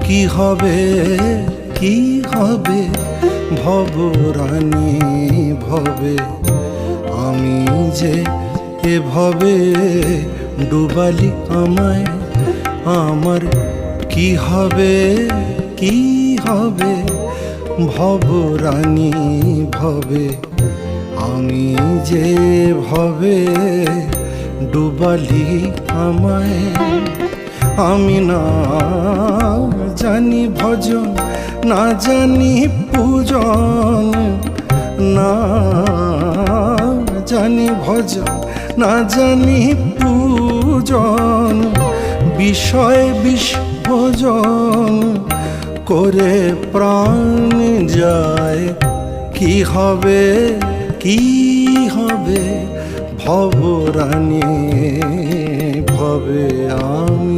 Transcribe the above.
কি হবে কি হবে ভবরানী ভবে, আমি যে এভাবে ডুবালি আমায়। আমার কি হবে কি হবে ভবরানী ভবে, আমি যে ভবে ডুবালি আমায়। আমি না জানি ভজন না জানি পূজন, না জানি ভজন না জানি পূজন, বিষয় বিষ ভোজন করে প্রাণ যায়। কি হবে কি হবে ভবরানী ভবে, আমি